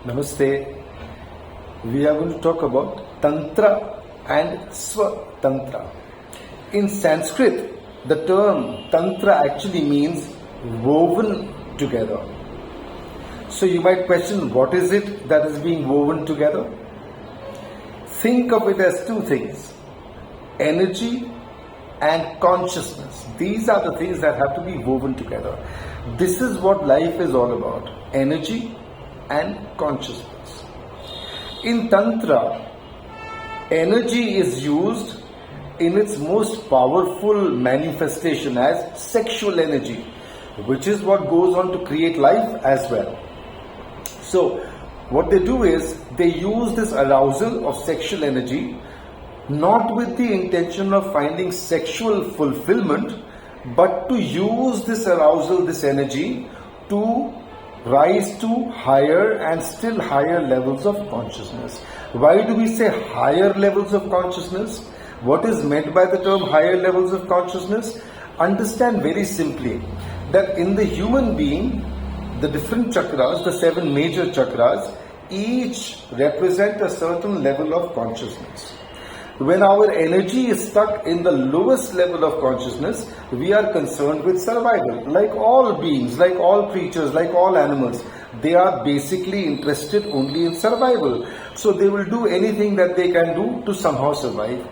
Namaste. We are going to talk about Tantra and SWA-TANTRA. In Sanskrit, the term Tantra actually means woven together. So you might question, what is it that is being woven together? Think of it as two things: energy and consciousness. These are the things that have to be woven together. This is what life is all about: energy and consciousness. In Tantra, energy is used in its most powerful manifestation as sexual energy, which is what goes on to create life as well. So, what they do is they use this arousal of sexual energy not with the intention of finding sexual fulfillment, but to use this arousal, this energy, to rise to higher and still higher levels of consciousness. Why do we say higher levels of consciousness? What is meant by the term higher levels of consciousness? Understand very simply that in the human being, the different chakras, the 7 major chakras, each represent a certain level of consciousness. When our energy is stuck in the lowest level of consciousness, we are concerned with survival. Like all beings, like all creatures, like all animals, they are basically interested only in survival. So they will do anything that they can do to somehow survive.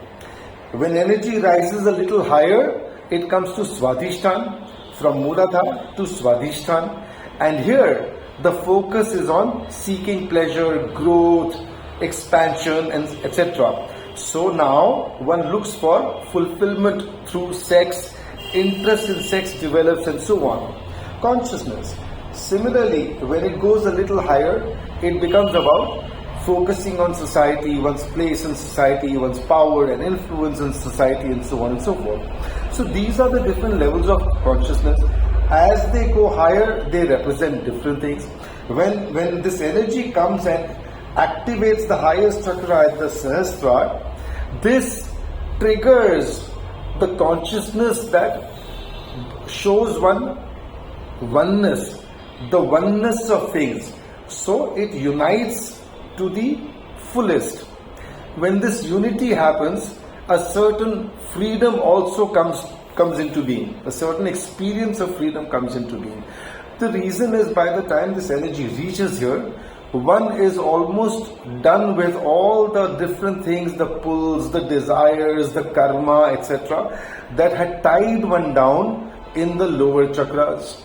When energy rises a little higher, it comes to Swadhisthana, from Mooladhara to Swadhisthana. And here, the focus is on seeking pleasure, growth, expansion, and etc. So now one looks for fulfillment through sex, interest in sex develops, and so on. Consciousness. Similarly, when it goes a little higher, it becomes about focusing on society, one's place in society, one's power and influence in society, and so on and so forth. So these are the different levels of consciousness. As they go higher, they represent different things. When this energy comes and activates the highest chakra at the Sahasrara, this triggers the consciousness that shows oneness, the oneness of things. So it unites to the fullest. When this unity happens, a certain freedom also comes into being. A certain experience of freedom comes into being. The reason is, by the time this energy reaches here, one is almost done with all the different things, the pulls, the desires, the karma, etc., that had tied one down in the lower chakras.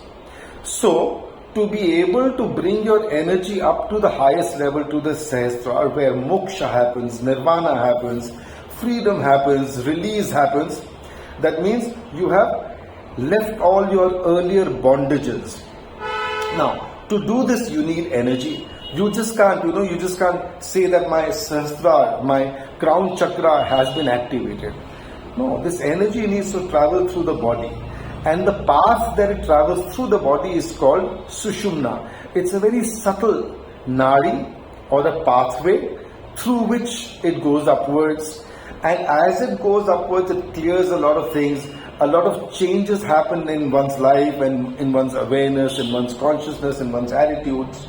So, to be able to bring your energy up to the highest level, to the Sahasrara, where moksha happens, nirvana happens, freedom happens, release happens, that means you have left all your earlier bondages. Now, to do this, you need energy. You just can't say that my Sahasrara, my crown chakra has been activated. No, this energy needs to travel through the body. And the path that it travels through the body is called Sushumna. It's a very subtle nadi or a pathway through which it goes upwards. And as it goes upwards, it clears a lot of things. A lot of changes happen in one's life and in one's awareness, in one's consciousness, in one's attitudes.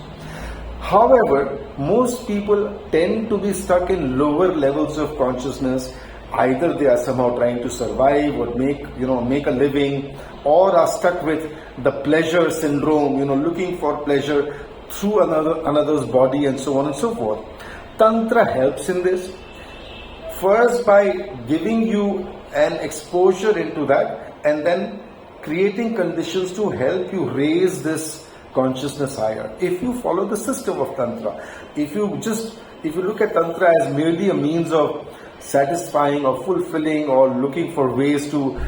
However, most people tend to be stuck in lower levels of consciousness. Either they are somehow trying to survive or make a living, or are stuck with the pleasure syndrome, looking for pleasure through another's body, and so on and so forth. Tantra helps in this. First, by giving you an exposure into that, and then creating conditions to help you raise this consciousness higher. If you follow the system of Tantra, if you look at Tantra as merely a means of satisfying or fulfilling or looking for ways to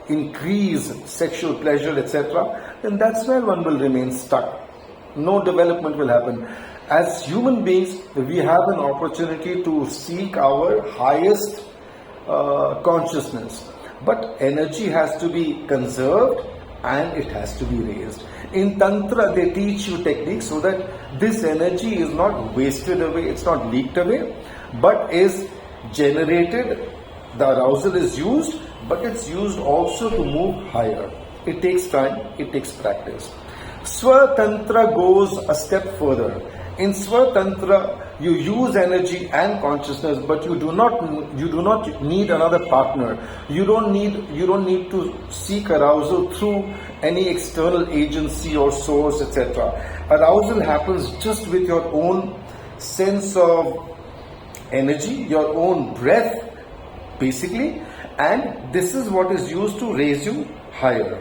increase sexual pleasure, etc., then that's where one will remain stuck. No development will happen. As human beings, we have an opportunity to seek our highest consciousness. But energy has to be conserved and it has to be raised. In Tantra, they teach you techniques so that this energy is not wasted away, it's not leaked away, but is generated. The arousal is used, but it's used also to move higher. It takes time, it takes practice. SWA-TANTRA goes a step further. In SWA-TANTRA, you use energy and consciousness, but you do not need another partner. You don't need to seek arousal through any external agency or source, etc. Arousal happens just with your own sense of energy, your own breath, basically, and this is what is used to raise you higher.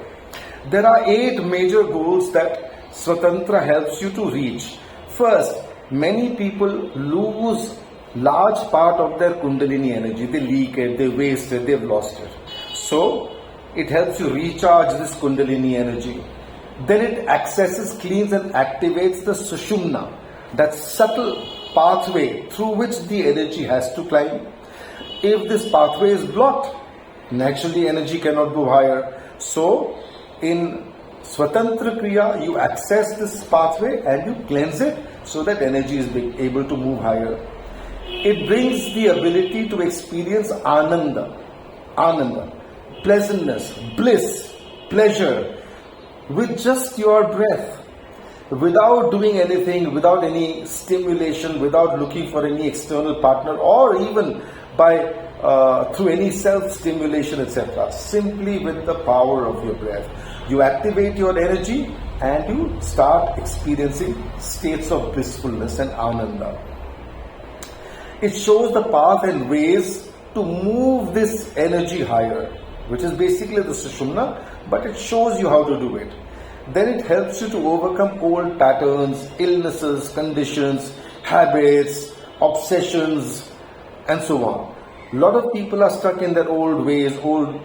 There are 8 major goals that SWA-TANTRA helps you to reach. First, many people lose large part of their Kundalini energy. They leak it, they waste it, they've lost it. So, it helps you recharge this Kundalini energy. Then it accesses, cleans and activates the Sushumna, that subtle pathway through which the energy has to climb. If this pathway is blocked, naturally energy cannot go higher. So, in SWA-TANTRA Kriya, you access this pathway and you cleanse it so that energy is able to move higher. It brings the ability to experience Ananda, pleasantness, bliss, pleasure with just your breath, without doing anything, without any stimulation, without looking for any external partner, or even by through any self-stimulation, etc. Simply with the power of your breath. You activate your energy and you start experiencing states of blissfulness and Ananda. It shows the path and ways to move this energy higher, which is basically the Sushumna, but it shows you how to do it. Then it helps you to overcome old patterns, illnesses, conditions, habits, obsessions, and so on. A lot of people are stuck in their old ways, old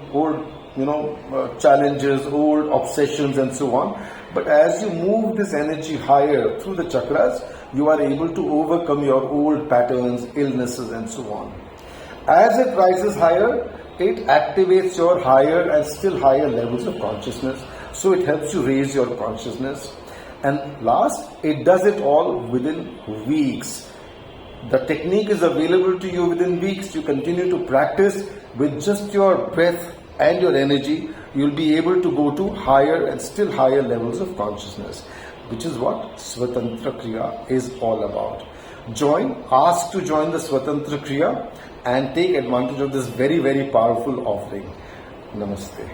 challenges, old obsessions, and so on. But as you move this energy higher through the chakras, you are able to overcome your old patterns, illnesses, and so on. As it rises higher, it activates your higher and still higher levels of consciousness. So it helps you raise your consciousness. And last, it does it all within weeks. The technique is available to you within weeks. You continue to practice with just your breath and your energy. You'll be able to go to higher and still higher levels of consciousness, which is what SWA-TANTRA Kriya is all about. Ask to join the SWA-TANTRA Kriya and take advantage of this very, very powerful offering. Namaste.